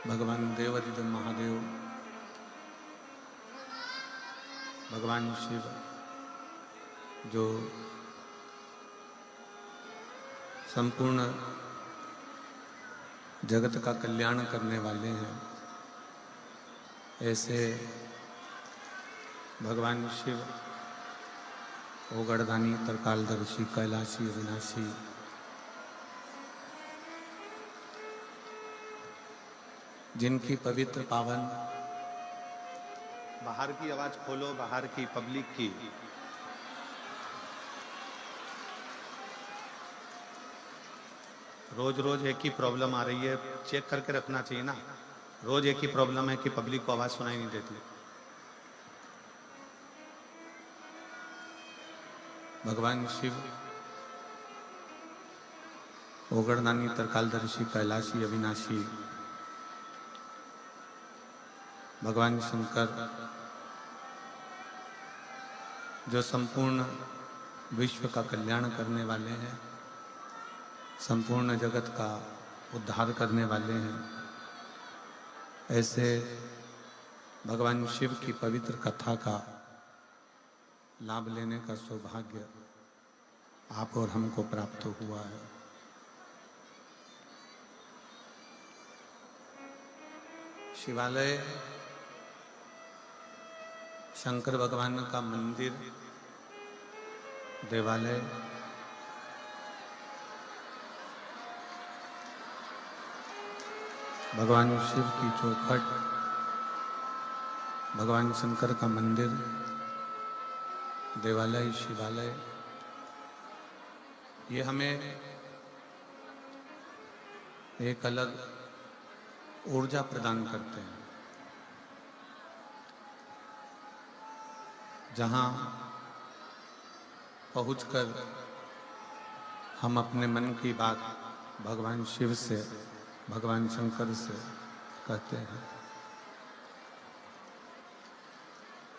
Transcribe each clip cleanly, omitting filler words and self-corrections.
भगवान देवाधिदेव महादेव, भगवान शिव जो संपूर्ण जगत का कल्याण करने वाले हैं, ऐसे भगवान शिव ओगड़दानी, तरकालदर्शी, कैलाशी, अविनाशी, जिनकी पवित्र पावन, बाहर की आवाज खोलो, बाहर की पब्लिक की। रोज रोज एक ही प्रॉब्लम आ रही है, चेक करके रखना चाहिए ना। रोज एक ही प्रॉब्लम है कि पब्लिक को आवाज सुनाई नहीं देती। भगवान शिव ओगड़दानी, तरकालदर्शी, कैलाशी, अविनाशी, भगवान शंकर जो संपूर्ण विश्व का कल्याण करने वाले हैं, संपूर्ण जगत का उद्धार करने वाले हैं, ऐसे भगवान शिव की पवित्र कथा का लाभ लेने का सौभाग्य आप और हमको प्राप्त हुआ है। शिवालय शंकर भगवान का मंदिर, देवालय भगवान शिव की चौखट, भगवान शंकर का मंदिर, देवालय, शिवालय, ये हमें एक अलग ऊर्जा प्रदान करते हैं। जहाँ पहुंचकर हम अपने मन की बात भगवान शिव से, भगवान शंकर से कहते हैं।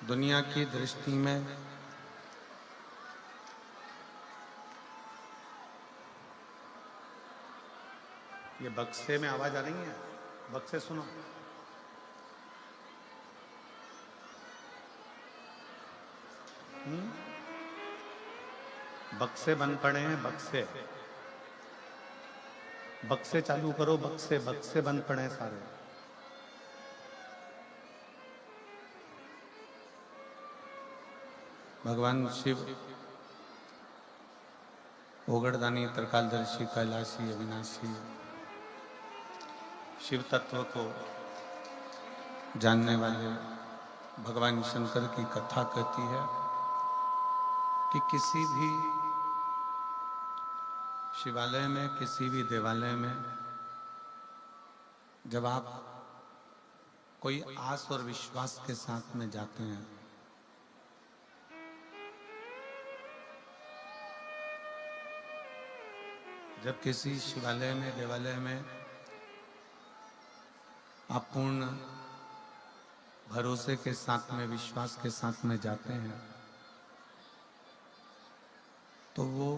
दुनिया की दृष्टि में ये बक्से में आवाज आ रही है, बक्से सुनो। बक्से बंद पड़े हैं, बक्से बक्से चालू करो, बक्से बक्से बंद पड़े हैं सारे। भगवान शिव ओगड़दानी, तरकालदर्शी, कैलाशी, अविनाशी, शिव तत्व को जानने वाले भगवान शंकर की कथा कहती है कि किसी भी शिवालय में, किसी भी देवालय में जब आप कोई आस और विश्वास के साथ में जाते हैं, जब किसी शिवालय में, देवालय में आप पूर्ण भरोसे के साथ में, विश्वास के साथ में जाते हैं, तो वो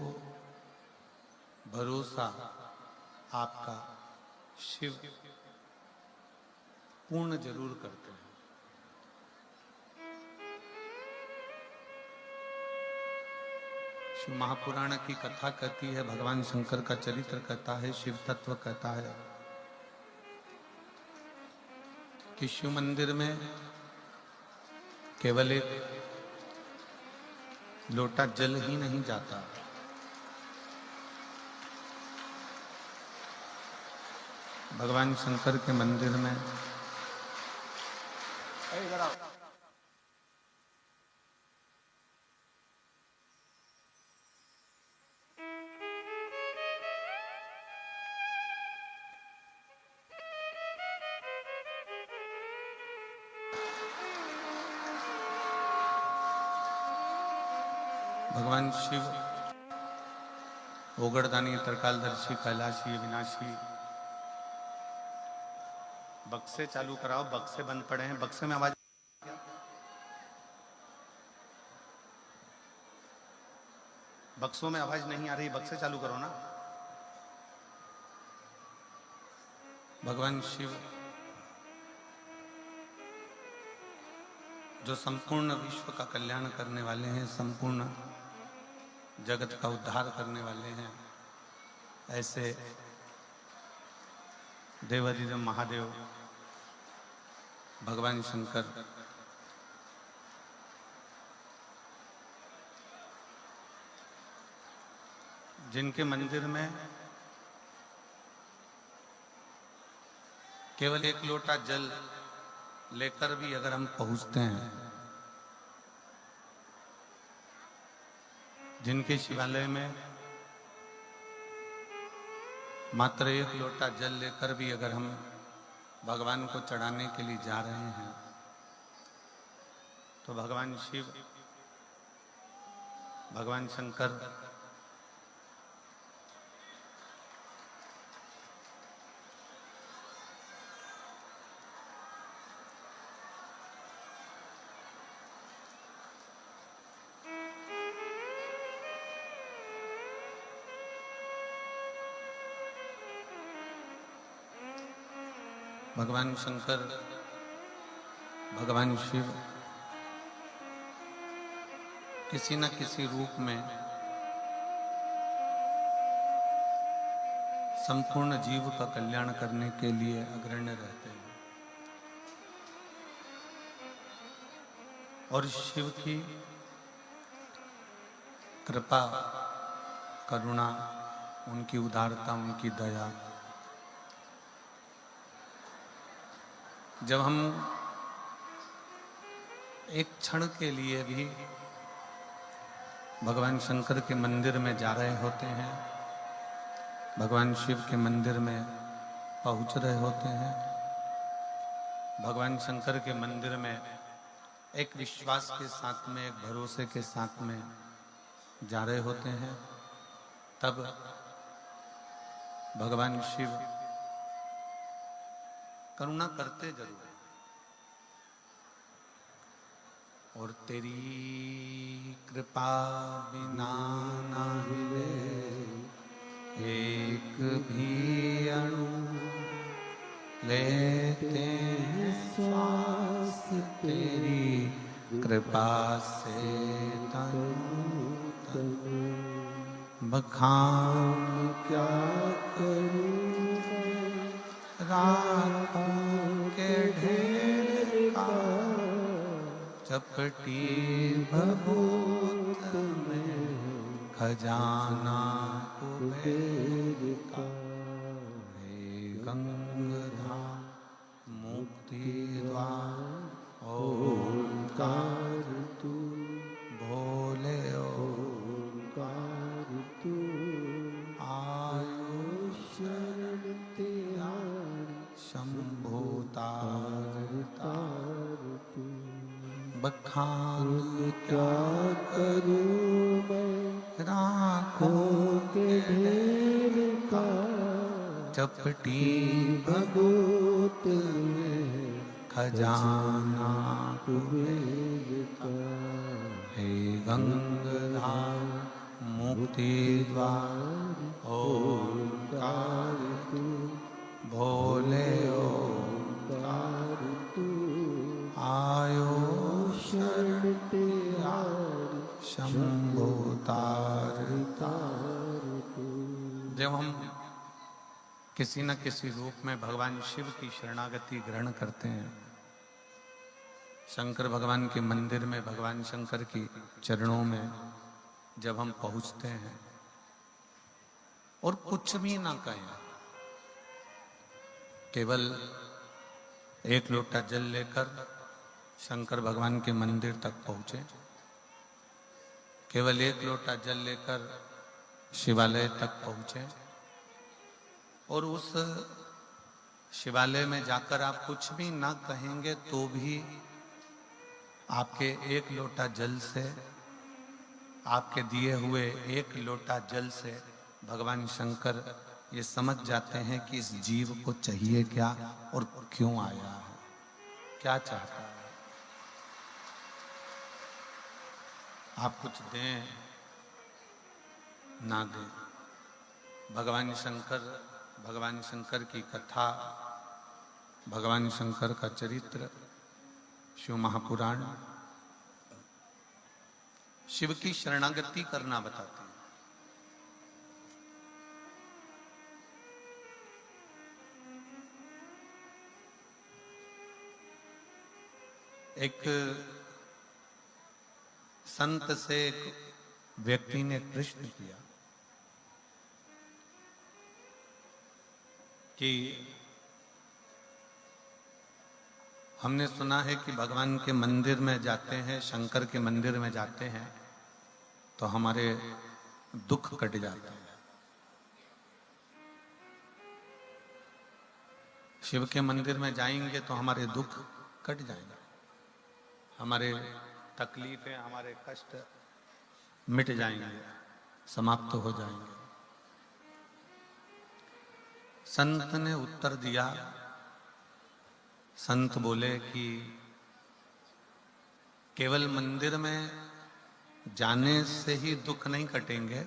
भरोसा आपका शिव पूर्ण जरूर करते हैं। शिव महापुराण की कथा कहती है, भगवान शंकर का चरित्र कहता है, शिव तत्व कहता है कि शिव मंदिर में केवल एक लोटा जल ही नहीं जाता, भगवान शंकर के मंदिर में भगवान शिव ओगड़दानी, तरकालदर्शी, कैलाशी, अविनाशी, बक्से चालू कराओ, बक्से बंद पड़े हैं। बक्से में आवाज, बक्सों में आवाज नहीं आ रही, बक्से चालू करो ना। भगवान शिव जो संपूर्ण विश्व का कल्याण करने वाले हैं, संपूर्ण जगत का उद्धार करने वाले हैं, ऐसे देवाधिदेव महादेव भगवान शंकर जिनके मंदिर में केवल एक लोटा जल लेकर भी अगर हम पहुंचते हैं, जिनके शिवालय में मात्र एक लोटा जल लेकर भी अगर हम भगवान को चढ़ाने के लिए जा रहे हैं, तो भगवान शिव, भगवान शंकर भगवान शंकर, भगवान शिव किसी न किसी रूप में संपूर्ण जीव का कल्याण करने के लिए अग्रणी रहते हैं। और शिव की कृपा, करुणा, उनकी उदारता, उनकी दया, जब हम एक क्षण के लिए भी भगवान शंकर के मंदिर में जा रहे होते हैं, भगवान शिव के मंदिर में पहुंच रहे होते हैं, भगवान शंकर के मंदिर में एक विश्वास के साथ में, एक भरोसे के साथ में जा रहे होते हैं, तब भगवान शिव करुणा करते जरूर है। और तेरी कृपा बिना ना हिले एक भी अणु, लेते हैं श्वास तेरी कृपा से तनु तनु। बखान क्या करूं राखों के ढेर का, चपटी भभूत में खजाना कुबेर का। हे गंगाधार मुक्ति द्वार ओंकार तू, भोले ओंकार तू, आयो शरण तेरा शंभो तार तार तू। बखान क्या करूं मैं राखों के ढेर का, चपटी भगोत में खजाना कुबेर का। हे गंगाधार मुक्ति द्वार ओंकार तू, भोले ओंकार तू, आयो शरण तेरा शंभो तार तार तू। जब हम किसी न किसी रूप में भगवान शिव की शरणागति ग्रहण करते हैं, शंकर भगवान के मंदिर में, भगवान शंकर की चरणों में जब हम पहुंचते हैं और कुछ भी ना कहें, केवल एक लोटा जल लेकर शंकर भगवान के मंदिर तक पहुंचे, केवल एक लोटा जल लेकर शिवालय तक पहुंचे, और उस शिवालय में जाकर आप कुछ भी ना कहेंगे तो भी आपके एक लोटा जल से, आपके दिए हुए एक लोटा जल से भगवान शंकर ये समझ जाते हैं कि इस जीव को चाहिए क्या और क्यों आया है, क्या चाहता है। आप कुछ दें ना दें, भगवान शंकर की कथा, भगवान शंकर का चरित्र, शिव महापुराण शिव की शरणागति करना बताते हैं। एक संत से एक व्यक्ति ने प्रश्न किया कि हमने सुना है कि भगवान के मंदिर में जाते हैं, शंकर के मंदिर में जाते हैं तो हमारे दुख कट जाते हैं। शिव के मंदिर में जाएंगे तो हमारे दुख कट जाएंगे, हमारे तकलीफें, हमारे कष्ट मिट जाएंगे, समाप्त हो जाएंगे। संत ने उत्तर दिया, संत बोले कि केवल मंदिर में जाने से ही दुख नहीं कटेंगे,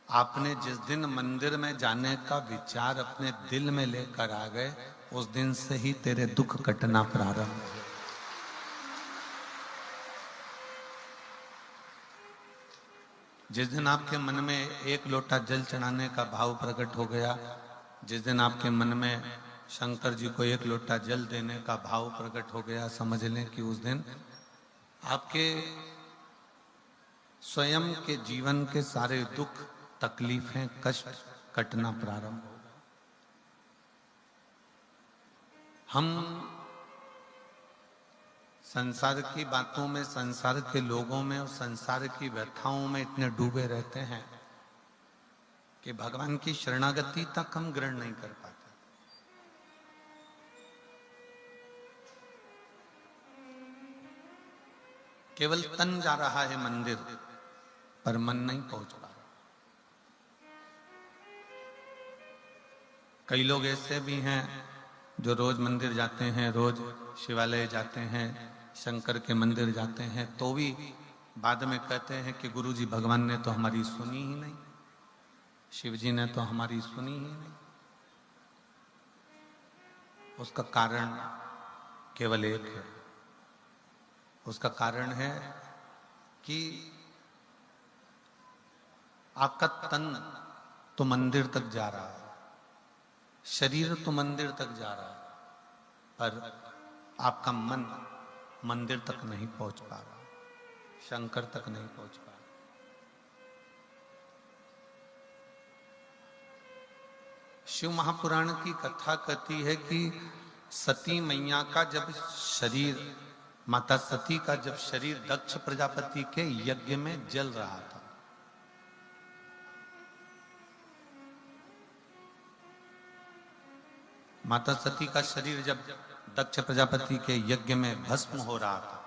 आपने जिस दिन मंदिर में जाने का विचार अपने दिल में लेकर आ गए, उस दिन से ही तेरे दुख कटना प्रारंभ हो। जिस दिन आपके मन में एक लोटा जल चढ़ाने का भाव प्रकट हो गया, जिस दिन आपके मन में शंकर जी को एक लोटा जल देने का भाव प्रकट हो गया, समझ लें कि उस दिन आपके स्वयं के जीवन के सारे दुख, तकलीफें, कष्ट कटना प्रारंभ हो गए। हम संसार की बातों में, संसार के लोगों में और संसार की व्यथाओं में इतने डूबे रहते हैं कि भगवान की शरणागति तक हम ग्रहण नहीं कर पाते। केवल तन जा रहा है मंदिर, पर मन नहीं पहुंच पा रहा। कई लोग ऐसे भी हैं जो रोज मंदिर जाते हैं, रोज शिवालय जाते हैं, शंकर के मंदिर जाते हैं, तो भी बाद में कहते हैं कि गुरुजी भगवान ने तो हमारी सुनी ही नहीं, शिव जी ने तो हमारी सुनी ही नहीं। उसका कारण केवल एक है, उसका कारण है कि आपका तन तो मंदिर तक जा रहा है, शरीर तो मंदिर तक जा रहा है, पर आपका मन मंदिर तक नहीं पहुंच पा रहा, शंकर तक नहीं पहुंच पा रहा। शिव महापुराण की कथा कहती है कि सती मैया का जब शरीर, माता सती का जब शरीर दक्ष प्रजापति के यज्ञ में जल रहा था, माता सती का शरीर जब दक्ष प्रजापति के यज्ञ में भस्म हो रहा था,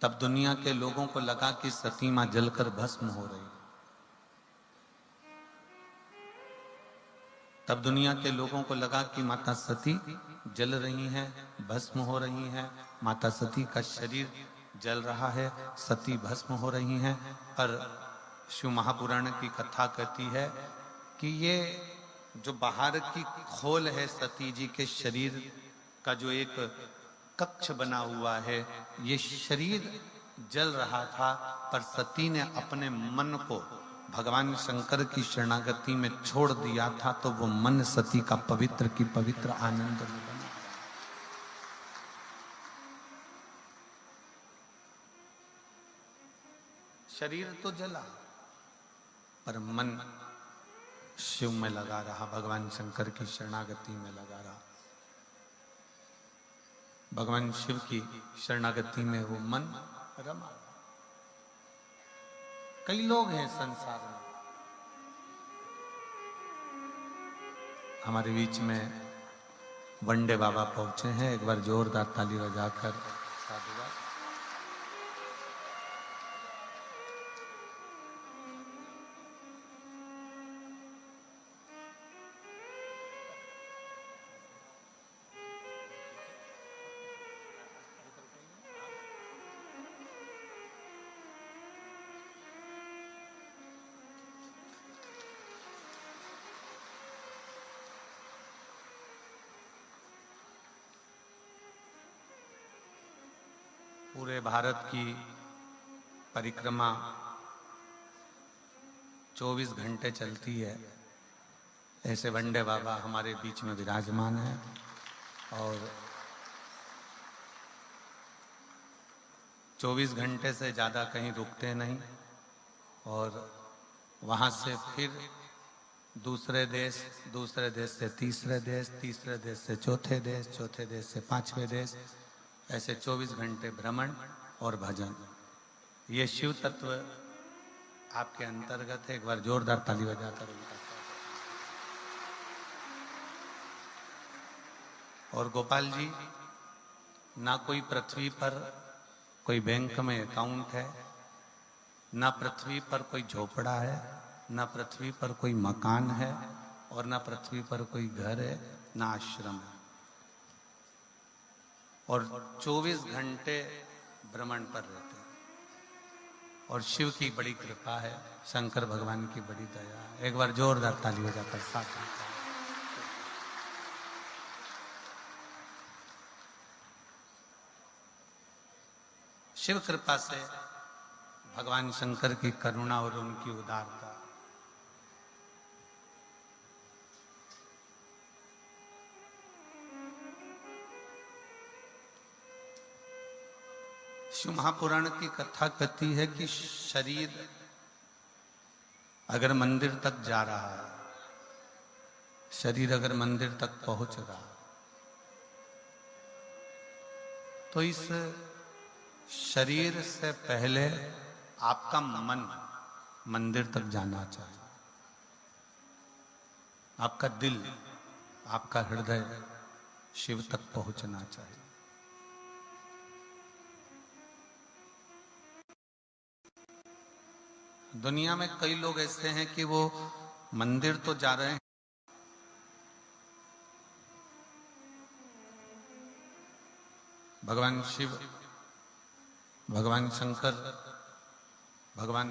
तब दुनिया के लोगों को लगा कि सती मां जलकर भस्म हो रही। तब दुनिया के लोगों को लगा कि माता सती जल रही हैं, भस्म हो रही हैं, माता सती का शरीर जल रहा है, सती भस्म हो रही हैं। पर शिव महापुराण की कथा कहती है कि ये जो बाहर की खोल है सती जी के शरीर का, जो एक कक्ष बना हुआ है, ये शरीर जल रहा था, पर सती ने अपने मन को भगवान शंकर की शरणागति में छोड़ दिया था, तो वो मन सती का पवित्र की पवित्र आनंद में बना। शरीर तो जला, पर मन शिव में लगा रहा, भगवान शंकर की शरणागति में लगा रहा। भगवान शिव की शरणागति में वो मन रमा। कई लोग हैं संसार में, हमारे बीच में वंडे बाबा पहुंचे हैं, एक बार जोरदार ताली बजाकर साधुवाद। पूरे भारत की परिक्रमा 24 घंटे चलती है, ऐसे वंडे बाबा हमारे बीच में विराजमान है और 24 घंटे से ज़्यादा कहीं रुकते नहीं और वहाँ से फिर दूसरे देश से तीसरे देश से चौथे देश से पांचवें देश, ऐसे 24 घंटे भ्रमण और भजन। ये शिव तत्व आपके अंतर्गत है। एक बार जोरदार ताली बजाकर उनका। और गोपाल जी, ना कोई पृथ्वी पर कोई बैंक में अकाउंट है, ना पृथ्वी पर कोई झोपड़ा है, ना पृथ्वी पर कोई मकान है और ना पृथ्वी पर कोई घर है, ना आश्रम है, और 24 घंटे भ्रमण पर रहते हैं। और शिव की बड़ी कृपा है, शंकर भगवान की बड़ी दया है। एक बार जोरदार ताली बजाकर साथ में। शिव कृपा से, भगवान शंकर की करुणा और उनकी उदारता, शिव महापुराण की कथा कहती है कि शरीर अगर मंदिर तक जा रहा है, शरीर अगर मंदिर तक पहुंच रहा है, तो इस शरीर से पहले आपका मन मंदिर तक जाना चाहिए। आपका दिल, आपका हृदय शिव तक पहुंचना चाहिए। दुनिया में कई लोग ऐसे हैं कि वो मंदिर तो जा रहे हैं, भगवान शिव, भगवान शंकर, भगवान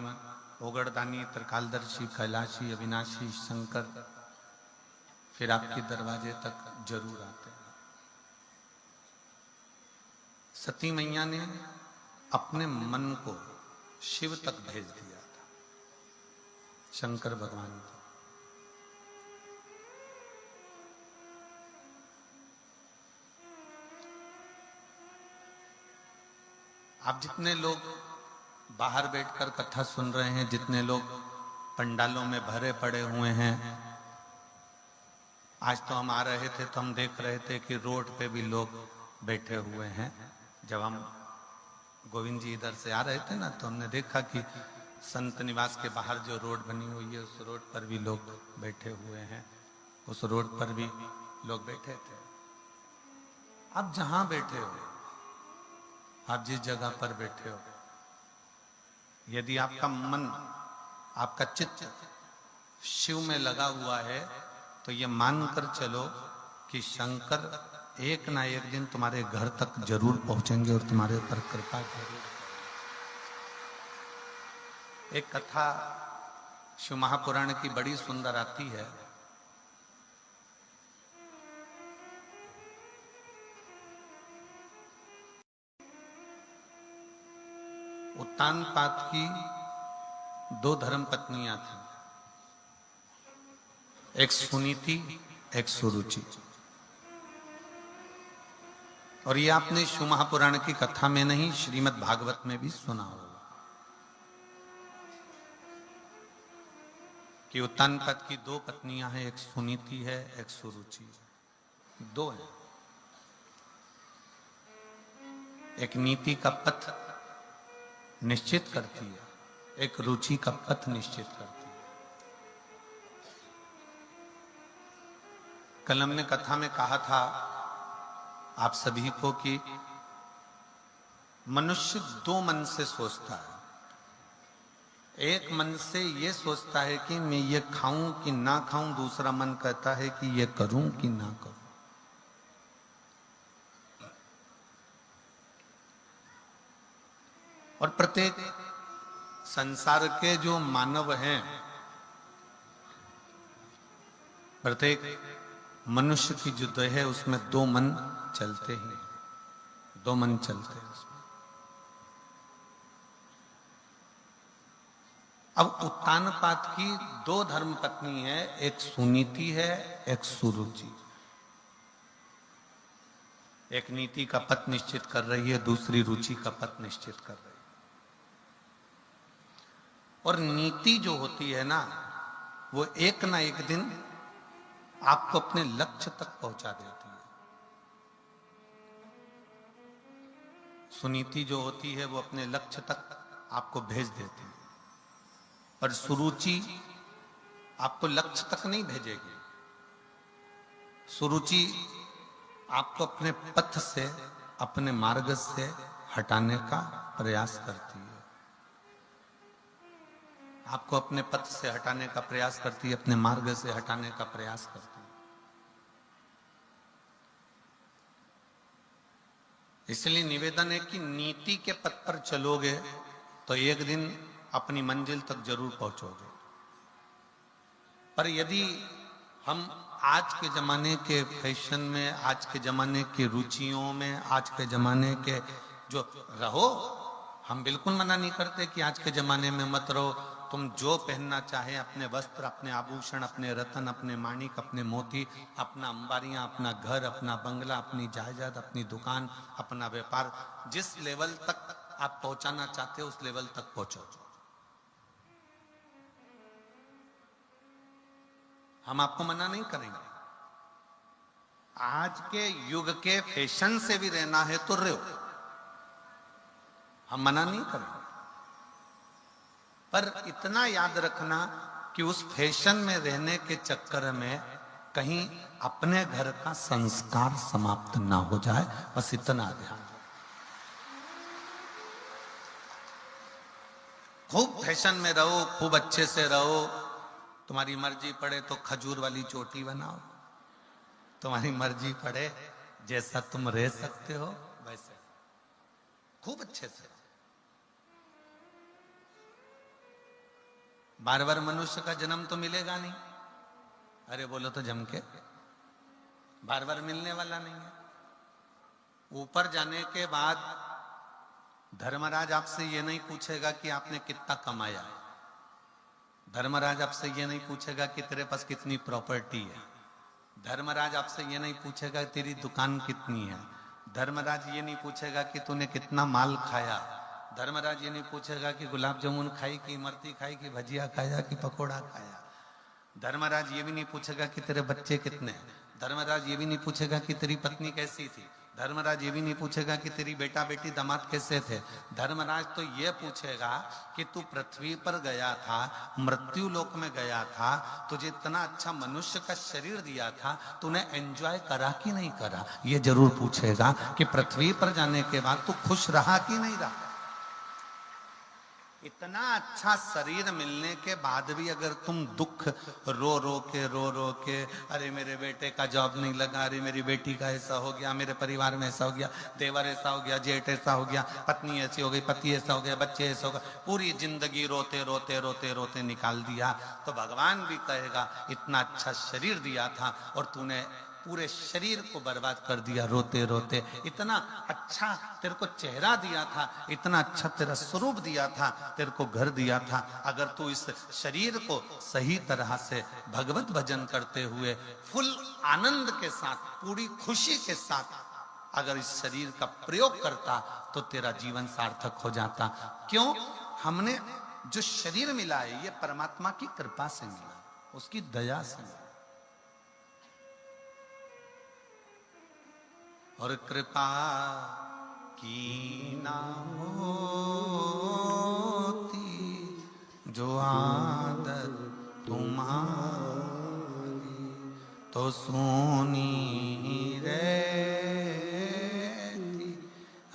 ओगड़दानी, त्रिकालदर्शी, कैलाशी, अविनाशी शंकर फिर आपके दरवाजे तक जरूर आते हैं। सती मैया ने अपने मन को शिव तक भेज दिया था, शंकर भगवान को। आप जितने लोग बाहर बैठकर कथा सुन रहे हैं, जितने लोग पंडालों में भरे पड़े हुए हैं, आज तो हम आ रहे थे तो हम देख रहे थे कि रोड पे भी लोग बैठे हुए हैं। जब हम गोविंद जी इधर से आ रहे थे ना, तो हमने देखा कि संत निवास के बाहर जो रोड बनी हुई है, उस रोड पर भी लोग बैठे हुए हैं, उस रोड पर भी लोग बैठे थे। आप जहां बैठे हो, आप जिस जगह पर बैठे हो, यदि आपका मन, आपका चित्त शिव में लगा हुआ है, तो ये मानकर चलो कि शंकर एक ना एक दिन तुम्हारे घर तक जरूर पहुंचेंगे और तुम्हारे ऊपर कृपा करेंगे। एक कथा शिव महापुराण की बड़ी सुंदर आती है। उत्तानपाद की 2 धर्म पत्नियां थीं, एक सुनीति, एक सुरुचि। और ये आपने शिव महापुराण की कथा में नहीं, श्रीमद् भागवत में भी सुना होगा कि उत्तानपाद की 2 पत्नियां हैं, एक सुनीति है, एक सुरुचि है। 2 हैं। एक नीति का पथ निश्चित करती है, एक रुचि का पथ निश्चित करती है। कल हमने कथा में कहा था आप सभी को कि मनुष्य 2 मन से सोचता है। एक मन से ये सोचता है कि मैं ये खाऊं कि ना खाऊं, दूसरा मन कहता है कि ये करूं कि ना करूं। और प्रत्येक संसार के जो मानव हैं, प्रत्येक मनुष्य की जो देह है उसमें 2 मन चलते ही, 2 मन चलते हैं उसमें। अब उत्तानपाद की दो धर्म पत्नी है, एक सुनीति है, एक सुरुचि। एक नीति का पथ निश्चित कर रही है, दूसरी रुचि का पथ निश्चित कर रही है। और नीति जो होती है ना, वो एक ना एक दिन आपको अपने लक्ष्य तक पहुंचा देती है। सुनीति जो होती है वो अपने लक्ष्य तक आपको भेज देती है, पर सुरुचि आपको लक्ष्य तक नहीं भेजेगी। सुरुचि आपको अपने पथ से, अपने मार्ग से हटाने का प्रयास करती है। आपको अपने पथ से हटाने का प्रयास करती है, अपने मार्ग से हटाने का प्रयास करती है। इसलिए निवेदन है कि नीति के पथ पर चलोगे तो एक दिन अपनी मंजिल तक जरूर पहुंचोगे। पर यदि हम आज के जमाने के फैशन में, आज के जमाने की रुचियों में, आज के जमाने के जो रहो, हम बिल्कुल मना नहीं करते कि आज के जमाने में मत रहो। तुम जो पहनना चाहे, अपने वस्त्र, अपने आभूषण, अपने रतन, अपने माणिक, अपने मोती, अपना अंबारियां, अपना घर, अपना बंगला, अपनी जायदाद, अपनी दुकान, अपना व्यापार, जिस लेवल तक आप पहुंचाना चाहते हो उस लेवल तक पहुंचो। हम आपको मना नहीं करेंगे। आज के युग के फैशन से भी रहना है तो रहो, हम मना नहीं करेंगे। पर इतना याद रखना कि उस फैशन में रहने के चक्कर में कहीं अपने घर का संस्कार समाप्त ना हो जाए, बस इतना ध्यान। खूब फैशन में रहो, खूब अच्छे से रहो। तुम्हारी मर्जी पड़े तो खजूर वाली चोटी बनाओ, तुम्हारी मर्जी पड़े जैसा तुम रह सकते हो वैसे खूब अच्छे से। बार बार मनुष्य का जन्म तो मिलेगा नहीं, अरे बोलो तो जम के, बार बार मिलने वाला नहीं है। ऊपर जाने के बाद धर्मराज आपसे ये नहीं पूछेगा कि आपने कितना कमाया, धर्मराज आपसे ये नहीं पूछेगा कि तेरे पास कितनी प्रॉपर्टी है, धर्मराज आपसे ये नहीं पूछेगा तेरी दुकान कितनी है, धर्मराज ये नहीं पूछेगा कि तूने कितना माल खाया, धर्मराज ये नहीं पूछेगा कि गुलाब जामुन खाई कि इमरती खाई कि भजिया खाया कि पकोड़ा खाया, धर्मराज ये भी नहीं पूछेगा कि तेरे बच्चे कितने हैं, धर्मराज ये भी नहीं पूछेगा कि तेरी पत्नी कैसी थी, धर्मराज ये भी नहीं पूछेगा कि तेरी बेटा बेटी दामाद कैसे थे। धर्मराज तो ये पूछेगा कि तू पृथ्वी पर गया था, मृत्यु लोक में गया था, तुझे इतना अच्छा मनुष्य का शरीर दिया था, तूने एंजॉय करा कि नहीं करा। ये जरूर पूछेगा कि पृथ्वी पर जाने के बाद तू खुश रहा कि नहीं रहा। इतना अच्छा शरीर मिलने के बाद भी अगर तुम दुख रो रो के, अरे मेरे बेटे का जॉब नहीं लगा, अरे मेरी बेटी का ऐसा हो गया, मेरे परिवार में ऐसा हो गया, देवर ऐसा हो गया, जेठ ऐसा हो गया, पत्नी ऐसी हो गई, पति ऐसा हो गया, बच्चे ऐसा हो गया, पूरी जिंदगी रोते रोते रोते रोते निकाल दिया, तो भगवान भी कहेगा इतना अच्छा शरीर दिया था और तूने पूरे शरीर को बर्बाद कर दिया रोते रोते। इतना अच्छा तेरे को चेहरा दिया था, इतना अच्छा तेरा स्वरूप दिया था, तेरे को घर दिया था, अगर तू इस शरीर को सही तरह से भगवत भजन करते हुए फुल आनंद के साथ, पूरी खुशी के साथ अगर इस शरीर का प्रयोग करता तो तेरा जीवन सार्थक हो जाता। क्यों? हमने जो शरीर मिला है ये परमात्मा की कृपा से मिला, उसकी दया से मिला। और कृपा की ना होती जो आदत तुम्हारी तो सुनी रहती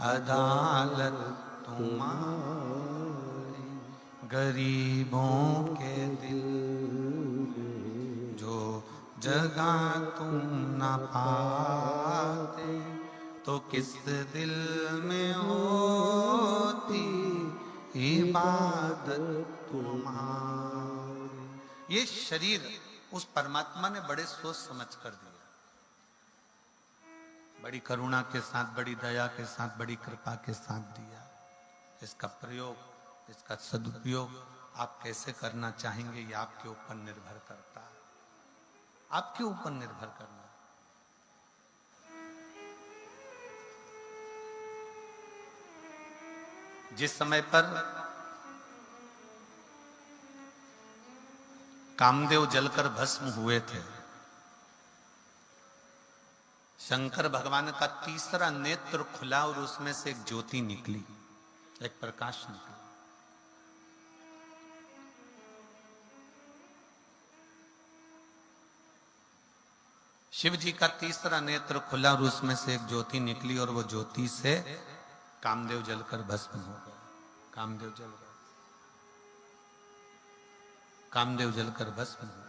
अदालत तुम्हारी। गरीबों के दिल जो जगह तुम न पाते तो किस दिल में होती इबादत तुम्हारी। ये शरीर उस परमात्मा ने बड़े सोच समझ कर दिया, बड़ी करुणा के साथ, बड़ी दया के साथ, बड़ी कृपा के साथ दिया। इसका प्रयोग, इसका सदुपयोग आप कैसे करना चाहेंगे ये आपके ऊपर निर्भर करता है, आपके ऊपर निर्भर करना। जिस समय पर कामदेव जलकर भस्म हुए थे, शंकर भगवान का तीसरा नेत्र खुला और उसमें से एक ज्योति निकली, एक प्रकाश निकला। शिव जी का तीसरा नेत्र खुला और उसमें से एक ज्योति निकली और वो ज्योति से कामदेव जलकर भस्म हो गए। कामदेव जल गए, कामदेव जलकर भस्म हो गए।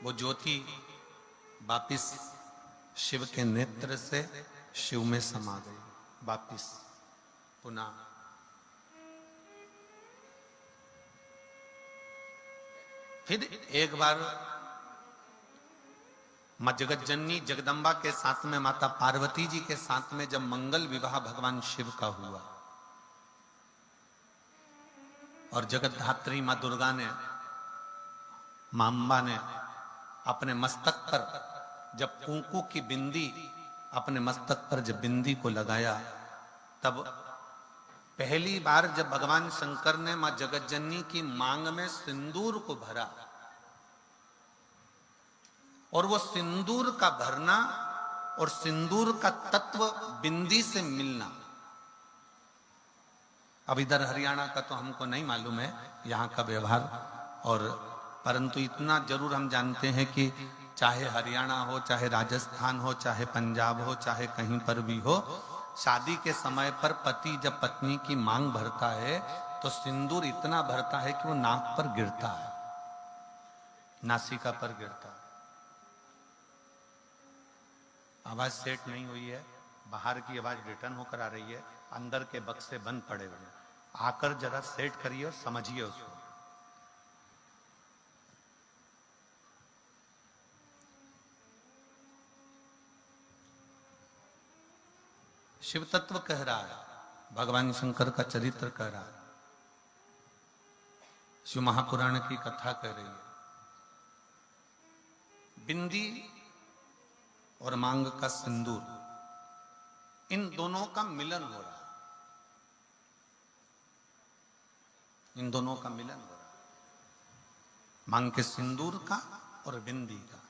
वो ज्योति वापिस शिव के नेत्र से शिव में समा गई, वापिस पुनः। फिर एक बार मां जगत जननी जगदम्बा के साथ में माता पार्वती जी के साथ में जब मंगल विवाह भगवान शिव का हुआ और जगत धात्री मां दुर्गा ने, मां अंबा ने अपने मस्तक पर जब कुंकू की बिंदी अपने मस्तक पर जब बिंदी को लगाया, तब पहली बार जब भगवान शंकर ने मां जगत जननी की मांग में सिंदूर को भरा और वो सिंदूर का भरना और सिंदूर का तत्व बिंदी से मिलना, अब इधर हरियाणा का तो हमको नहीं मालूम है यहाँ का व्यवहार, और परंतु इतना जरूर हम जानते हैं कि चाहे हरियाणा हो, चाहे राजस्थान हो, चाहे पंजाब हो, चाहे कहीं पर भी हो, शादी के समय पर पति जब पत्नी की मांग भरता है तो सिंदूर इतना भरता है कि वो नाक पर गिरता है, नासिका पर गिरता है। आवाज सेट नहीं हुई है, बाहर की आवाज रिटर्न होकर आ रही है, अंदर के बक्से बंद पड़े हुए हैं, आकर जरा सेट करिए और समझिए उसको। शिव तत्व कह रहा है, भगवान शंकर का चरित्र कह रहा है, शिव महापुराण की कथा कह रही है। बिंदी और मांग का सिंदूर, इन दोनों का मिलन हो रहा है, इन दोनों का मिलन हो रहा है, मांग के सिंदूर का और बिंदी का।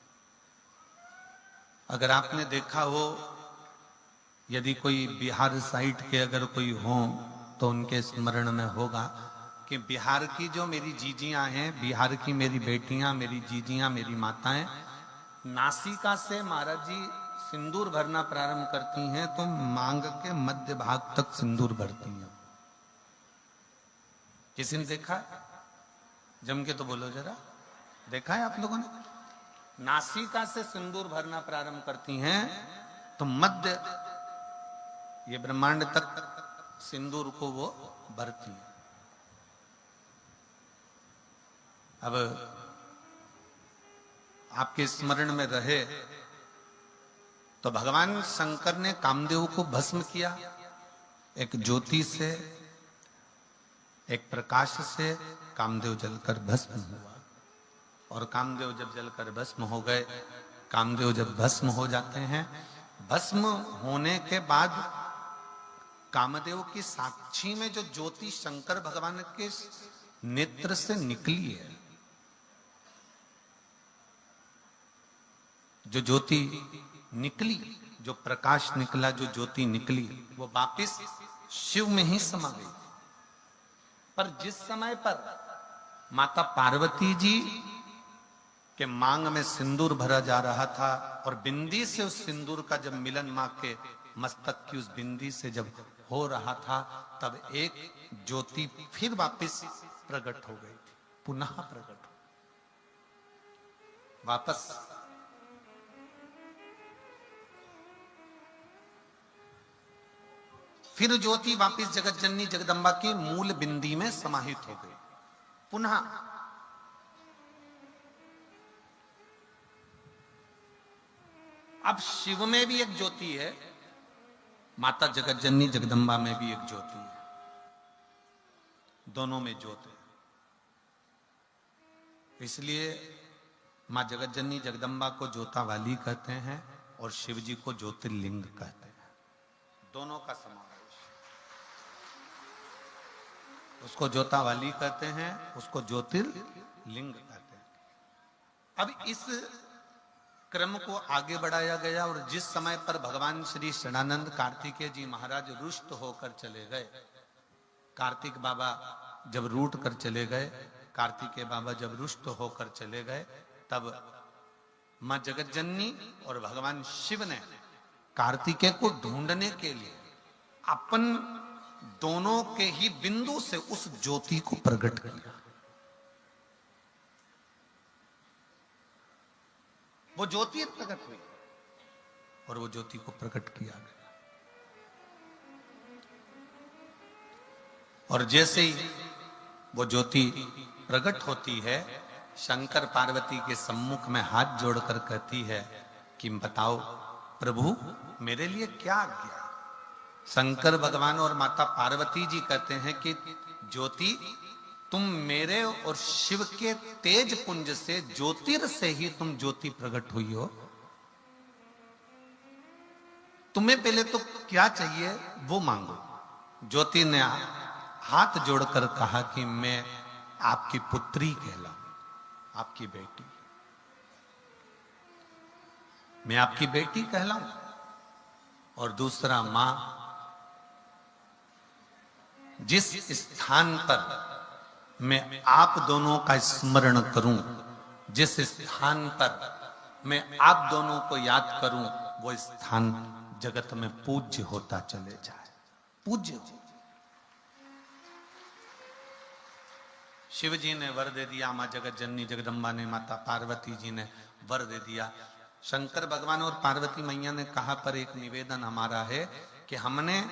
अगर आपने देखा हो, यदि कोई बिहार साइड के अगर कोई हो तो उनके स्मरण में होगा कि बिहार की जो मेरी जीजियां हैं, बिहार की मेरी बेटियां, मेरी जीजियां, मेरी माताएं, नासिका से महाराज जी सिंदूर भरना प्रारंभ करती हैं तो मांग के मध्य भाग तक सिंदूर भरती हैं। किसी ने देखा है? जम के तो बोलो जरा, देखा है आप लोगों ने? नासिका से सिंदूर भरना प्रारंभ करती हैं तो मध्य ये ब्रह्मांड तक सिंदूर को वो भरती है। अब आपके स्मरण में रहे तो भगवान शंकर ने कामदेव को भस्म किया, एक ज्योति से, एक प्रकाश से कामदेव जलकर भस्म हुआ। और कामदेव जब जलकर भस्म हो गए, कामदेव जब भस्म हो जाते हैं, भस्म होने के बाद कामदेव की साक्षी में जो ज्योति शंकर भगवान के नेत्र से निकली है, जो ज्योति निकली, जो प्रकाश निकला, जो ज्योति निकली, वो वापिस शिव में ही समा गई। पर जिस समय पर माता पार्वती जी के मांग में सिंदूर भरा जा रहा था और बिंदी से उस सिंदूर का जब मिलन मां के मस्तक की उस बिंदी से जब हो रहा था, तब एक ज्योति फिर वापस प्रकट हो गई थी, पुनः प्रकट हो, वापस। फिर ज्योति वापस जगत जननी जगदम्बा की मूल बिंदी में समाहित हो गई पुनः। अब शिव में भी एक ज्योति है माता जगतजननी जगदम्बा में भी एक ज्योति है, दोनों में ज्योति है। इसलिए मां जगतजननी जगदम्बा को ज्योता वाली कहते हैं और शिव जी को ज्योतिर्लिंग कहते हैं, दोनों का समावेश। उसको ज्योता वाली कहते हैं, उसको ज्योतिर्लिंग कहते हैं। अब इस क्रम को आगे बढ़ाया गया और जिस समय पर भगवान श्री षडानंद कार्तिकेय जी महाराज रुष्ट होकर चले गए, कार्तिक बाबा जब रूठ कर चले गए, कार्तिकेय बाबा जब रुष्ट होकर चले गए, तब मां जगतजननी और भगवान शिव ने कार्तिकेय को ढूंढने के लिए अपन दोनों के ही बिंदु से उस ज्योति को प्रकट किया। वो ज्योति प्रकट हुई और वो ज्योति को प्रकट किया गया। और जैसे ही वो ज्योति प्रकट होती है, शंकर पार्वती के सम्मुख में हाथ जोड़कर कहती है कि बताओ प्रभु मेरे लिए क्या आज्ञा। शंकर भगवान और माता पार्वती जी कहते हैं कि ज्योति तुम मेरे और शिव के तेज पुंज से, ज्योतिर से ही तुम ज्योति प्रकट हुई हो। तुम्हें पहले तो क्या चाहिए वो मांगो। ज्योति ने हाथ जोड़कर कहा कि मैं आपकी पुत्री कहलाऊं, आपकी बेटी, मैं आपकी बेटी कहलाऊं। और दूसरा, मां जिस स्थान पर मैं आप दोनों का स्मरण करूं, जिस स्थान पर मैं आप दोनों को याद करूं, वो स्थान जगत में पूज्य होता चले जाए, पूज्य हो। शिव जी ने वर दे दिया, मां जगतजननी जगदम्बा ने, माता पार्वती जी ने वर दे दिया। शंकर भगवान और पार्वती मैया ने कहा पर एक निवेदन हमारा है कि हमने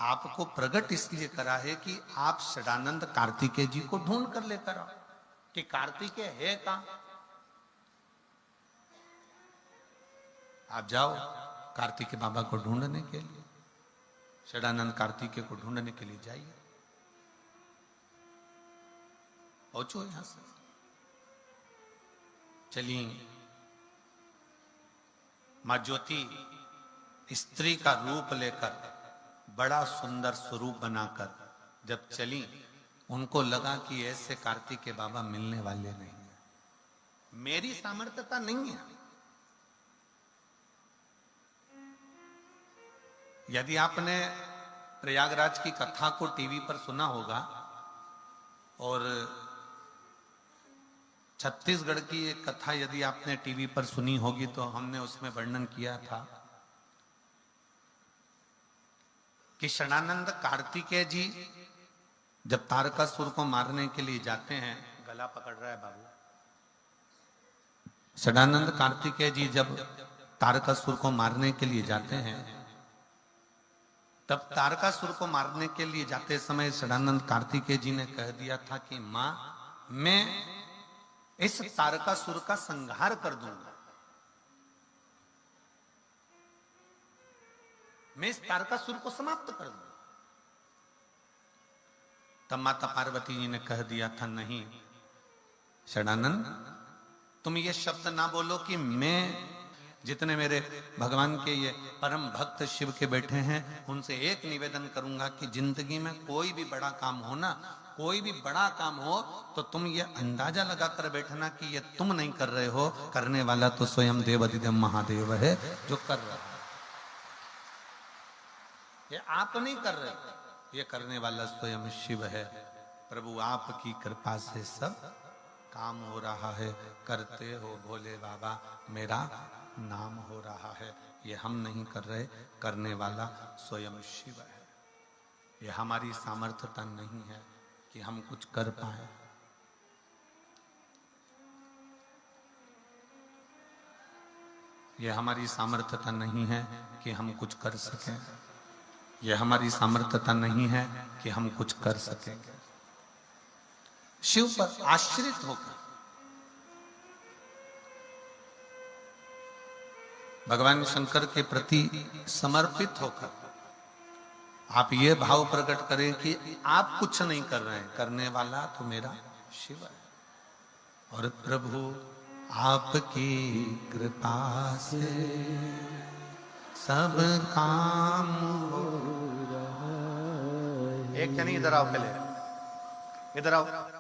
आपको प्रकट इसलिए करा है कि आप षडानंद कार्तिकेय जी को ढूंढ कर लेकर आओ कि कार्तिकेय है कहां। आप जाओ कार्तिकेय बाबा को ढूंढने के लिए, षडानंद कार्तिकेय को ढूंढने के लिए जाइए, पहुंचो यहां से। चलिए, मां ज्योति स्त्री का रूप लेकर, बड़ा सुंदर स्वरूप बनाकर जब चली, उनको लगा कि ऐसे कार्तिकेय बाबा मिलने वाले नहीं है, मेरी सामर्थ्यता नहीं है। यदि आपने प्रयागराज की कथा को टीवी पर सुना होगा और छत्तीसगढ़ की एक कथा यदि आपने टीवी पर सुनी होगी तो हमने उसमें वर्णन किया था कि षडानंद कार्तिकेय जी जब तारकासुर को मारने के लिए जाते हैं, गला पकड़ रहा है बाबू। षडानंद कार्तिकेय जी जब तारकासुर को मारने के लिए जाते हैं, तब तारकासुर को मारने के लिए जाते समय षडानंद कार्तिकेय जी ने कह दिया था कि मां, मैं इस तारकासुर का संहार कर दूंगा, मैं इस तारकासुर को समाप्त कर दूंगा। तब माता पार्वती जी ने कह दिया था, नहीं षडानंद, तुम ये शब्द ना बोलो कि मैं, जितने मेरे भगवान के ये परम भक्त शिव के बैठे हैं, उनसे एक निवेदन करूंगा कि जिंदगी में कोई भी बड़ा काम हो ना, कोई भी बड़ा काम हो तो तुम ये अंदाजा लगाकर बैठना कि ये तुम नहीं कर रहे हो, करने वाला तो स्वयं देवाधिदेव महादेव है जो कर रहा है। ये आप नहीं कर रहे, ये करने वाला स्वयं शिव है। प्रभु आपकी कृपा से सब काम हो रहा है, करते हो भोले बाबा, मेरा नाम हो रहा है। ये हम नहीं कर रहे, करने वाला स्वयं शिव है। ये हमारी सामर्थ्यता नहीं है कि हम कुछ कर पाए। ये हमारी सामर्थ्यता नहीं है कि हम कुछ कर सकें। ये हमारी सामर्थ्यता नहीं है कि हम कुछ कर सकेंगे। शिव पर आश्रित होकर, भगवान शंकर के प्रति समर्पित होकर आप ये भाव प्रकट करें कि आप कुछ नहीं कर रहे हैं, करने वाला तो मेरा शिव है। और प्रभु आपकी कृपा से सब काम हो रहा है। एक जनी इधर आओ, पहले इधर आओ।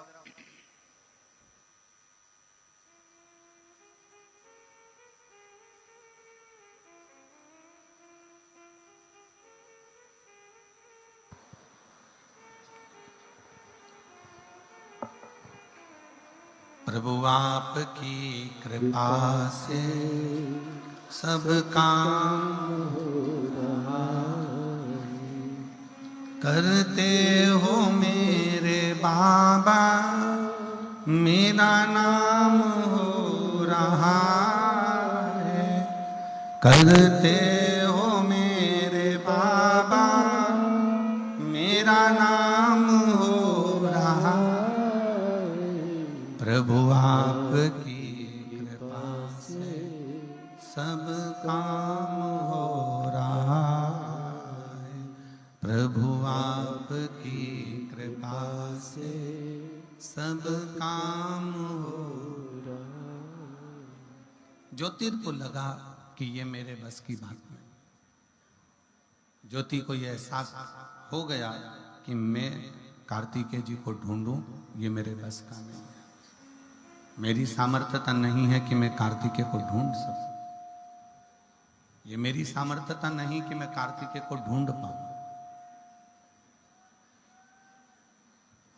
प्रभु आपकी कृपा से सब काम हो रहा है। करते हो मेरे बाबा, मेरा नाम हो रहा है। करते हो मेरे बाबा, मेरा नाम हो रहा है। प्रभु आपकी कृपा से सब काम हो रहा है। प्रभु आपकी कृपा से सब काम हो रहा है। ज्योतिर को लगा कि ये मेरे बस की बात नहीं। ज्योति को यह एहसास हो गया कि मैं कार्तिकेय जी को ढूंढूं, ये मेरे बस का नहीं है। मेरी सामर्थ्यता नहीं है कि मैं कार्तिकेय को ढूंढ सकूं। ये मेरी सामर्थ्यता नहीं कि मैं कार्तिकेय को ढूंढ पाऊं।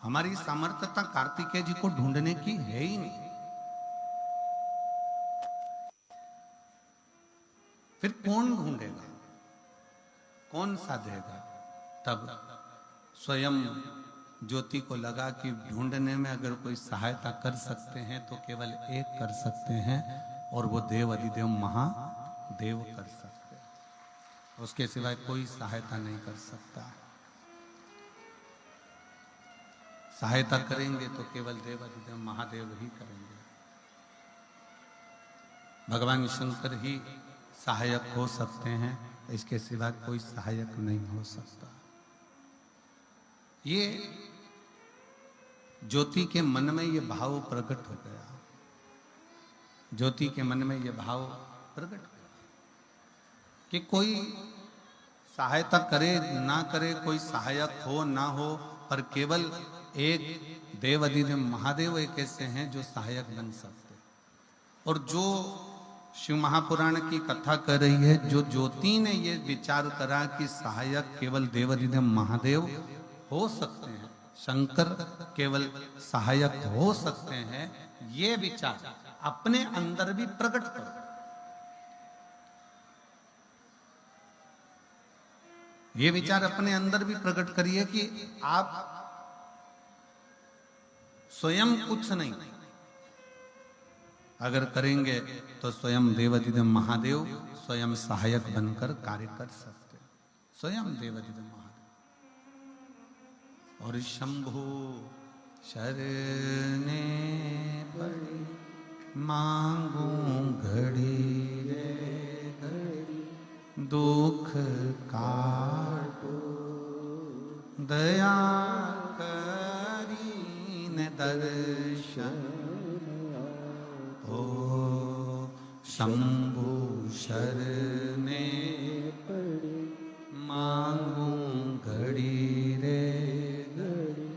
हमारी सामर्थ्यता कार्तिकेय जी को ढूंढने की है ही नहीं। फिर कौन ढूंढेगा, कौन साधेगा? तब स्वयं ज्योति को लगा कि ढूंढने में अगर कोई सहायता कर सकते हैं तो केवल एक कर सकते हैं, और वो देव अधिदेव महादेव कर सकते हैं। उसके सिवाय कोई सहायता नहीं कर सकता। सहायता करेंगे तो केवल देव अधिदेव महादेव ही करेंगे। भगवान शंकर ही सहायक हो सकते हैं, इसके सिवा कोई सहायक नहीं हो सकता। ये ज्योति के मन में ये भाव प्रकट हो गया। ज्योति के मन में ये भाव प्रकट हो गया कि कोई सहायता करे ना करे, कोई सहायक हो ना हो, पर केवल एक देव अधिदेव महादेव एक ऐसे हैं जो सहायक बन सकते। और जो शिव महापुराण की कथा कर रही है, जो ज्योति ने ये विचार करा कि सहायक केवल देव अधिदेव महादेव हो सकते हैं, शंकर केवल सहायक हो सकते हैं, ये विचार अपने अंदर भी प्रकट करो। ये विचार अपने अंदर भी प्रकट करिए कि आप स्वयं कुछ नहीं, अगर करेंगे तो स्वयं देवाधिदेव महादेव स्वयं सहायक बनकर कार्य कर सकते। स्वयं देवाधिदेव महादेव। और शंभु शरणे पड़ी मांगू घड़ी रे घड़ी, दुख काटो दया करीन दर्शन हो। शंभु शरणे पड़ी मांगू घड़ी रे घड़ी,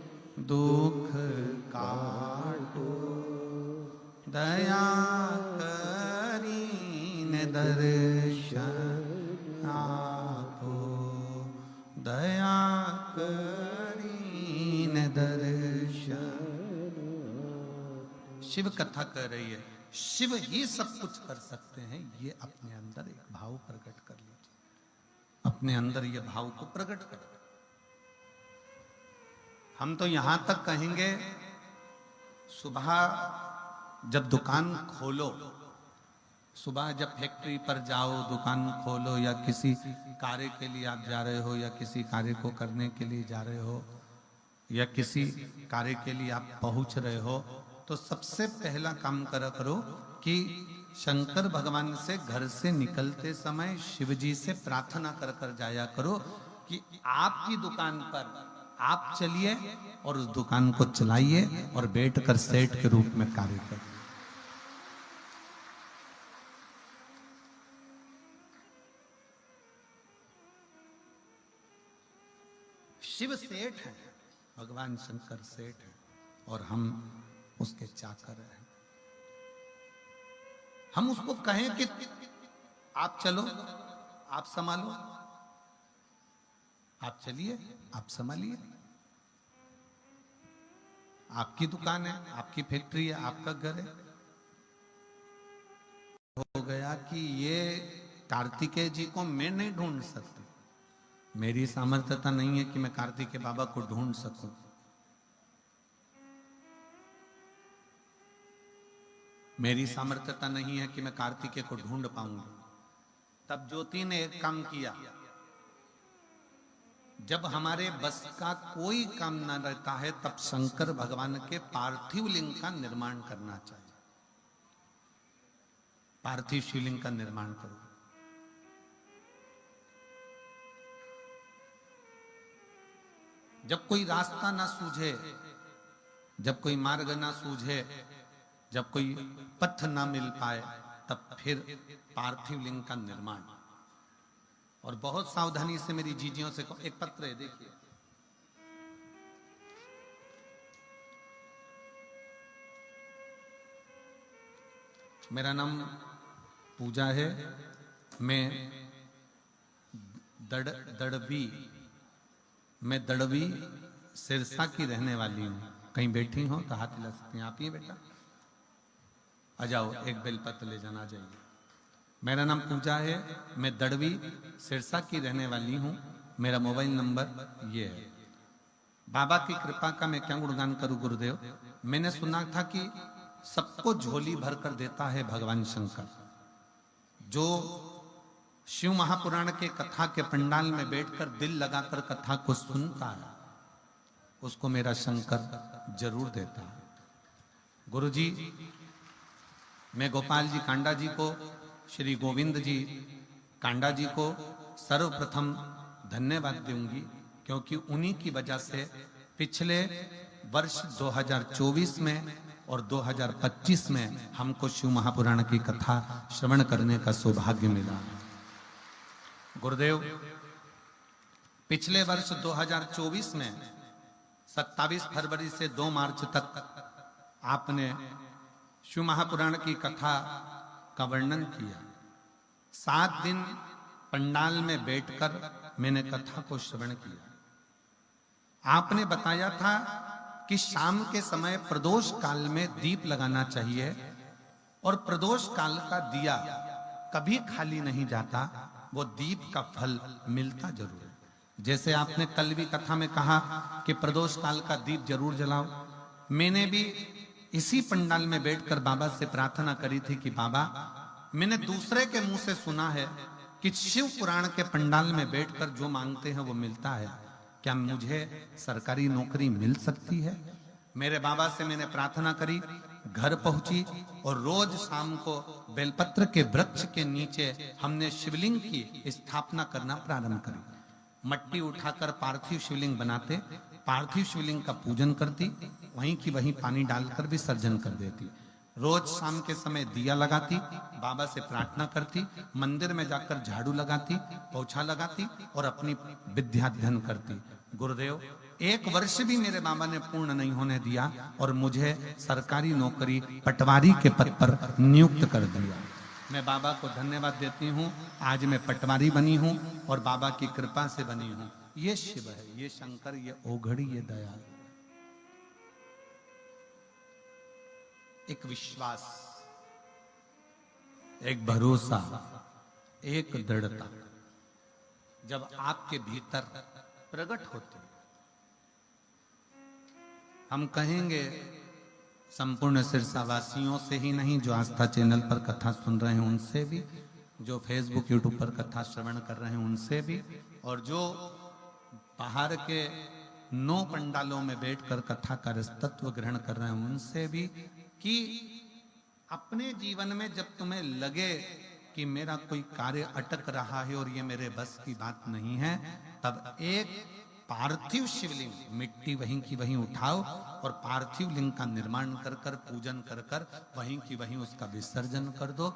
दुख काटो दया करीन दर्शन आपो, दया करीन दर्शन। शिव कथा कर रही है, शिव ही सब कुछ कर सकते हैं। ये अपने अंदर एक भाव प्रकट कर लीजिए, अपने अंदर ये भाव को प्रकट कर। हम तो यहां तक कहेंगे, सुबह जब दुकान खोलो, सुबह जब फैक्ट्री पर जाओ, दुकान खोलो, या किसी कार्य के लिए आप जा रहे हो, या किसी कार्य को करने के लिए जा रहे हो, या किसी कार्य के लिए आप पहुंच रहे हो, तो सबसे पहला काम करो कि शंकर भगवान से घर से निकलते समय शिव जी से प्रार्थना कर कर जाया करो कि आपकी दुकान पर आप चलिए और उस दुकान को चलाइए और बैठकर सेठ के रूप में कार्य करिए। शिव सेठ है, भगवान शंकर सेठ है और हम उसके चाकर हैं। हम उसको कहें कि आप चलो, आप संभालो, आप चलिए, आप संभालिए। आपकी दुकान है, आपकी फैक्ट्री है, आपका घर है। हो गया कि ये कार्तिकेय जी को मैं नहीं ढूंढ सकती, मेरी सामर्थ्यता नहीं है कि मैं कार्तिकेय बाबा को ढूंढ सकूं। मेरी सामर्थ्यता नहीं है कि मैं कार्तिकेय को ढूंढ पाऊंगा। तब ज्योति ने एक काम किया, जब हमारे बस का कोई काम ना रहता है तब शंकर भगवान के पार्थिव लिंग का निर्माण करना चाहिए। पार्थिव शिवलिंग का निर्माण करो। जब कोई रास्ता ना सूझे, जब कोई मार्ग ना सूझे, जब कोई पथ ना मिल पाए, तब फिर पार्थिव लिंग का निर्माण। और बहुत सावधानी से मेरी जीजियों से एक पत्र है, देखिए। मेरा नाम पूजा है, मैं दड़वी सिरसा की रहने वाली हूँ। कहीं बैठी हो तो हाथ हिला सकती हैं। आप ही बेटा, आ जाओ, एक बेलपत्र ले जाना चाहिए। मेरा नाम पूजा है, मैं दड़वी सिरसा की रहने वाली हूँ। मेरा मोबाइल नंबर ये है। बाबा की कृपा का मैं क्या गुणगान करूं गुरुदेव। मैंने सुना था कि सबको झोली भर कर देता है भगवान शंकर। जो शिव महापुराण के कथा के पंडाल में बैठकर दिल लगाकर कथा को सुनता है, उसको मेरा शंकर जरूर देता है। गुरुजी, मैं गोपाल जी कांडा जी को, श्री गोविंद जी कांडा जी को सर्वप्रथम धन्यवाद दूंगी, क्योंकि उन्हीं की वजह से पिछले वर्ष 2024 में और 2025 में हमको शिव महापुराण की कथा श्रवण करने का सौभाग्य मिला। गुरुदेव, पिछले वर्ष 2024 में 27 फरवरी से 2 मार्च तक आपने शिव महापुराण की कथा का वर्णन किया। 7 दिन पंडाल में बैठकर मैंने कथा को श्रवण किया। आपने बताया था कि शाम के समय प्रदोष काल में दीप लगाना चाहिए और प्रदोष काल का दिया कभी खाली नहीं जाता, वो दीप का फल मिलता जरूर है। जैसे आपने कल भी कथा में कहा कि प्रदोष काल का दीप जरूर जलाओ। मैंने भी इसी पंडाल में बैठकर बाबा से प्रार्थना करी थी कि बाबा, मैंने दूसरे के मुंह से सुना है कि शिव पुराण के पंडाल में बैठकर जो मांगते हैं वो मिलता है, क्या मुझे सरकारी नौकरी मिल सकती है? मेरे बाबा से मैंने प्रार्थना करी, घर पहुंची और रोज शाम को बेलपत्र के वृक्ष के नीचे हमने शिवलिंग की स्थापना करना प्रारंभ करी। मट्टी उठाकर पार्थिव शिवलिंग बनाते, पार्थिव शिवलिंग का पूजन करती, वहीं की वहीं पानी डालकर विसर्जन कर देती। रोज शाम के समय दिया लगाती, बाबा से प्रार्थना करती, मंदिर में जाकर झाड़ू लगाती, पोछा लगाती और अपनी विद्याध्ययन करती। गुरुदेव, 1 वर्ष भी मेरे बाबा ने पूर्ण नहीं होने दिया और मुझे सरकारी नौकरी पटवारी के पद पर नियुक्त कर दिया। मैं बाबा को धन्यवाद देती हूँ। आज मैं पटवारी बनी हूँ और बाबा की कृपा से बनी हूँ। ये शिव है, ये शंकर, ये ओघड़ी, ये दयाल। एक विश्वास, एक भरोसा, एक दृढ़ता जब आपके भीतर प्रकट होते, हम कहेंगे संपूर्ण सिरसा वासियों से ही नहीं, जो आस्था चैनल पर कथा सुन रहे हैं उनसे भी, जो फेसबुक यूट्यूब पर कथा श्रवण कर रहे हैं उनसे भी, और जो बाहर के 9 पंडालों में बैठकर कथा का रसतत्व ग्रहण कर रहे हैं उनसे भी, कि अपने जीवन में जब तुम्हें लगे कि मेरा कोई कार्य अटक रहा है और ये मेरे बस की बात नहीं है, तब एक पार्थिव शिवलिंग, मिट्टी वहीं की वहीं उठाओ और पार्थिव लिंग का निर्माण कर कर, पूजन कर कर वहीं की वहीं उसका विसर्जन कर दो।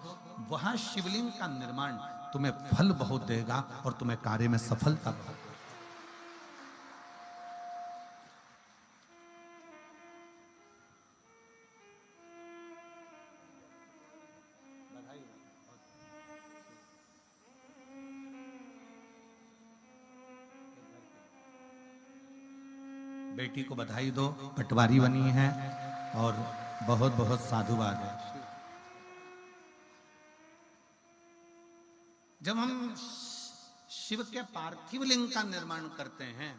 वहां शिवलिंग का निर्माण तुम्हें फल बहुत देगा और तुम्हें कार्य में सफलता बहुत। बेटी को बधाई दो, पटवारी बनी है और बहुत बहुत साधुवाद है। जब हम शिव के पार्थिव लिंग का निर्माण करते हैं,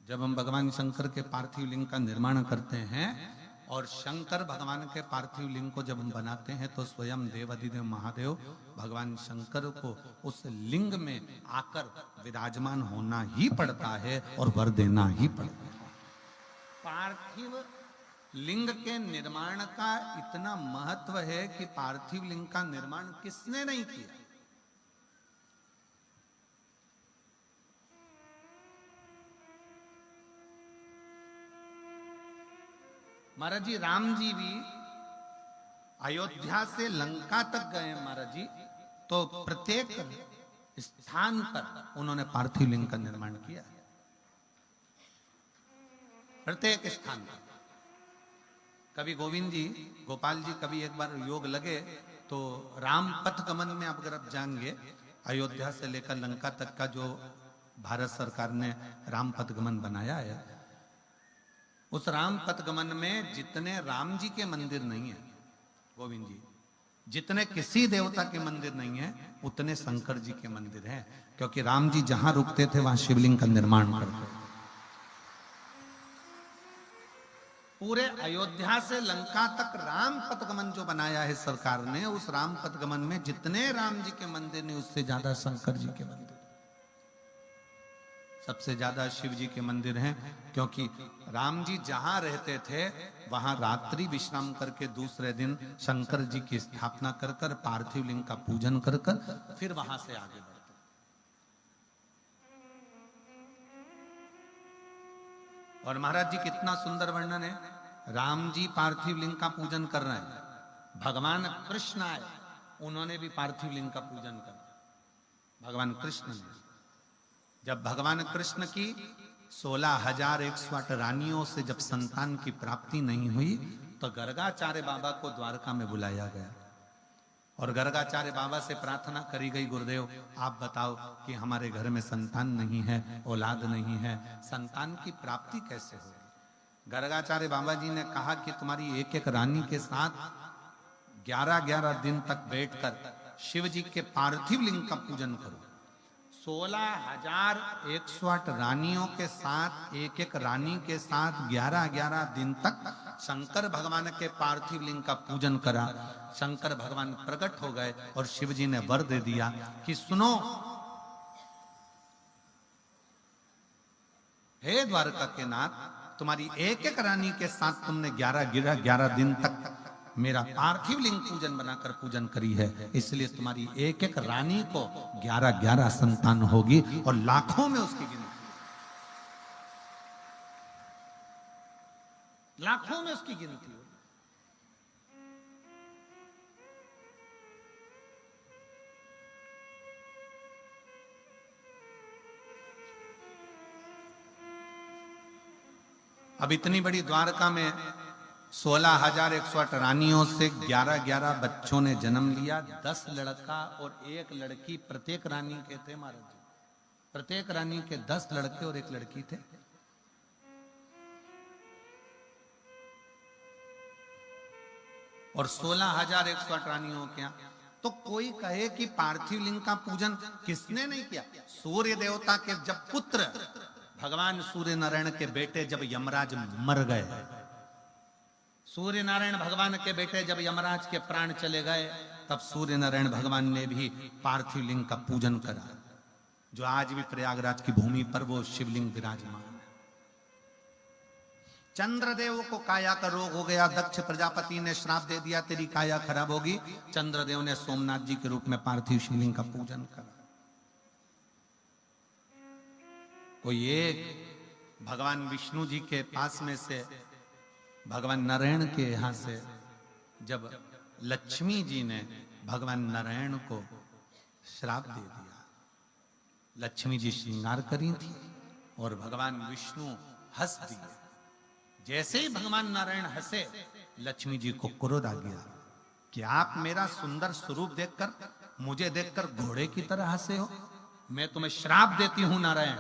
जब हम भगवान शंकर के पार्थिव लिंग का निर्माण करते हैं और शंकर भगवान के पार्थिव लिंग को जब हम बनाते हैं तो स्वयं देवाधिदेव महादेव भगवान शंकर को उस लिंग में आकर विराजमान होना ही पड़ता है और वर देना ही पड़ता है। पार्थिव लिंग के निर्माण का इतना महत्व है कि पार्थिव लिंग का निर्माण किसने नहीं किया। महाराज जी, राम जी भी अयोध्या से लंका तक गए महाराज जी, तो प्रत्येक स्थान पर उन्होंने पार्थिव लिंग का निर्माण किया। प्रत्येक स्थान पर कभी गोविंद जी, गोपाल जी, कभी एक बार योग लगे तो राम पथ गमन में अगर आप जाएंगे, अयोध्या से लेकर लंका तक का जो भारत सरकार ने राम पथ गमन बनाया है, उस राम पथ गमन में जितने राम जी के मंदिर नहीं है गोविंद जी, जितने किसी देवता के मंदिर नहीं है, उतने शंकर जी के मंदिर हैं। क्योंकि राम जी जहां रुकते थे वहां शिवलिंग का निर्माण करते थे। पूरे अयोध्या से लंका तक राम पथगमन जो बनाया है सरकार ने, उस राम पथगमन में जितने राम जी के मंदिर ने, उससे ज्यादा शंकर जी के मंदिर, सबसे ज्यादा शिव जी के मंदिर हैं। क्योंकि राम जी जहां रहते थे वहां रात्रि विश्राम करके दूसरे दिन शंकर जी की स्थापना कर कर, पार्थिव लिंग का पूजन कर कर फिर वहां से आगे बढ़ते। और महाराज जी कितना सुंदर वर्णन है। राम जी पार्थिव लिंग का पूजन कर रहे हैं, भगवान कृष्ण आए, उन्होंने भी पार्थिव लिंग का पूजन कर। भगवान कृष्ण ने, जब भगवान कृष्ण की 16,108 रानियों से जब संतान की प्राप्ति नहीं हुई तो गर्गाचार्य बाबा को द्वारका में बुलाया गया और गर्गाचार्य बाबा से प्रार्थना करी गई, गुरुदेव आप बताओ कि हमारे घर में संतान नहीं है, औलाद नहीं है, संतान की प्राप्ति कैसे होगी। गर्गाचार्य बाबा जी ने कहा कि तुम्हारी एक एक रानी के साथ 11-11 दिन तक बैठकर शिव जी के पार्थिव लिंग का पूजन करो। 16,108 रानियों के साथ, एक एक रानी के साथ 11-11 दिन तक शंकर भगवान के पार्थिव लिंग का पूजन करा। शंकर भगवान प्रकट हो गए और शिव जी ने वर दे दिया कि सुनो हे द्वारका के नाथ, तुम्हारी एक एक रानी के साथ तुमने 11 दिन तक मेरा पार्थिव लिंग पूजन बनाकर पूजन करी है, इसलिए तुम्हारी एक एक रानी को 11-11 संतान होगी और लाखों में उसकी गिनती, लाखों में उसकी गिनती होगी। अब इतनी बड़ी द्वारका में 16,108 रानियों से 11-11 बच्चों ने जन्म लिया। 10 लड़का और 1 लड़की प्रत्येक रानी के थे महाराज जी। प्रत्येक रानी के 10 लड़के और 1 लड़की थे। और 16,108 रानियों के यहाँ तो कोई कहे कि पार्थिव लिंग का पूजन किसने नहीं किया। सूर्य देवता के जब पुत्र, भगवान सूर्य नारायण के बेटे जब यमराज मर गए, सूर्य नारायण भगवान के बेटे जब यमराज के प्राण चले गए, तब सूर्य नारायण भगवान ने भी पार्थिव लिंग का पूजन करा, जो आज भी प्रयागराज की भूमि पर वो शिवलिंग विराजमान है। चंद्रदेव को काया का रोग हो गया, दक्ष प्रजापति ने श्राप दे दिया तेरी काया खराब होगी। चंद्रदेव ने सोमनाथ जी के रूप में पार्थिव शिवलिंग का पूजन करा। कोई एक भगवान विष्णु जी के पास में से भगवान नारायण के यहां से जब लक्ष्मी जी ने भगवान नारायण को श्राप दे दिया, लक्ष्मी जी श्रृंगार करी थी और भगवान विष्णु हंस दिए। जैसे ही भगवान नारायण हंसे, लक्ष्मी जी को क्रोध आ गया कि आप मेरा सुंदर स्वरूप देखकर, मुझे देखकर घोड़े की तरह हंसे हो। मैं तुम्हें श्राप देती हूं नारायण,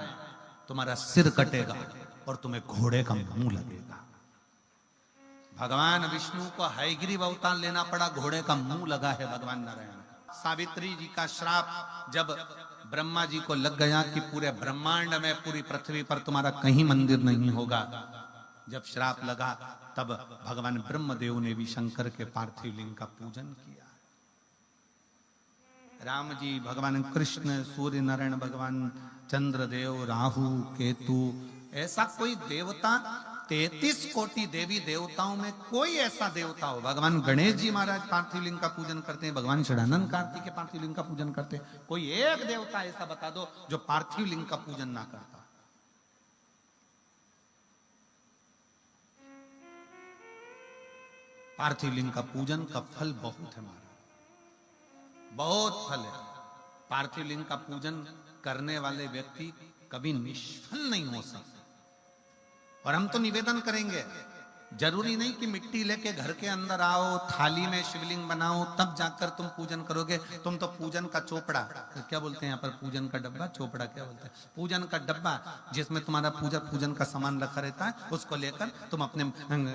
तुम्हारा सिर कटेगा और तुम्हें घोड़े का मुंह लगेगा। भगवान विष्णु को हयग्रीव अवतार लेना पड़ा, घोड़े का मुंह लगा है भगवान नारायण। सावित्री जी का श्राप जब ब्रह्मा जी को लग गया कि पूरे ब्रह्मांड में, पूरी पृथ्वी पर तुम्हारा कहीं मंदिर नहीं होगा, जब श्राप लगा तब भगवान ब्रह्मदेव ने भी शंकर के पार्थिव लिंग का पूजन किया। राम जी, भगवान कृष्ण, सूर्य नारायण, भगवान चंद्रदेव, राहु, केतु, ऐसा कोई देवता 33 कोटि देवी देवताओं में कोई ऐसा देवता हो, भगवान गणेश जी महाराज पार्थिव लिंग का पूजन करते हैं, भगवान षडानंद कार्तिक के पार्थिव लिंग का पूजन करते हैं, कोई एक देवता ऐसा बता दो जो पार्थिव लिंग का पूजन ना करता। पार्थिव लिंग का पूजन का फल बहुत है महाराज, बहुत फल है। पार्थिव लिंग का पूजन करने वाले व्यक्ति कभी निष्फल नहीं हो सकते। और हम तो निवेदन करेंगे, जरूरी नहीं कि मिट्टी लेके घर के अंदर आओ, थाली में शिवलिंग बनाओ, तब जाकर तुम पूजन करोगे। तुम तो पूजन का चोपड़ा, क्या बोलते हैं यहाँ पर, पूजन का डब्बा, चोपड़ा क्या बोलते हैं, पूजन का डब्बा जिसमें तुम्हारा पूजन का सामान रखा रहता है, उसको लेकर तुम अपने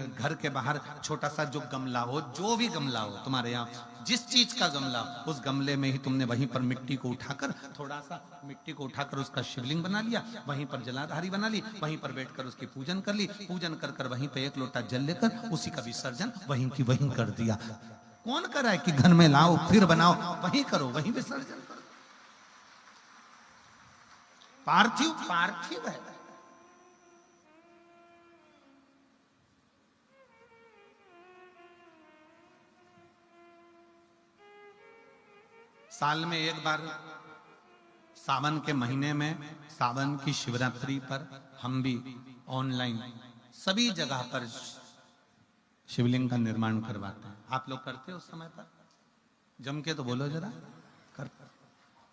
घर के बाहर छोटा सा जो गमला हो, जो भी गमला हो तुम्हारे यहाँ, जिस चीज का गमला, उस गमले में ही तुमने वहीं पर मिट्टी को उठाकर, थोड़ा सा मिट्टी को उठाकर उसका शिवलिंग बना लिया, वहीं पर जलाधारी बना ली, वहीं पर बैठकर उसकी पूजन कर ली, पूजन कर कर वहीं पे एक लोटा जल लेकर उसी का विसर्जन वहीं की वहीं कर दिया। कौन करा है कि घर में लाओ फिर बनाओ, वहीं करो, वहीं विसर्जन करो। पार्थिव पार्थिव है। साल में एक बार सावन के महीने में, सावन की शिवरात्रि पर हम भी ऑनलाइन सभी जगह पर शिवलिंग का निर्माण करवाते हैं। आप लोग करते हो उस समय पर? जम के तो बोलो जरा,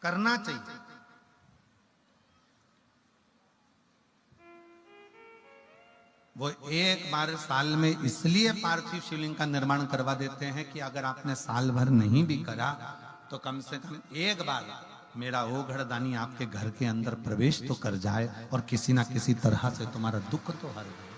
करना चाहिए। वो एक बार साल में इसलिए पार्थिव शिवलिंग का निर्माण करवा देते हैं कि अगर आपने साल भर नहीं भी करा तो कम से कम एक बार मेरा ओघड़दानी आपके घर के अंदर प्रवेश तो कर जाए और किसी ना किसी तरह से तुम्हारा दुख तो हर दे।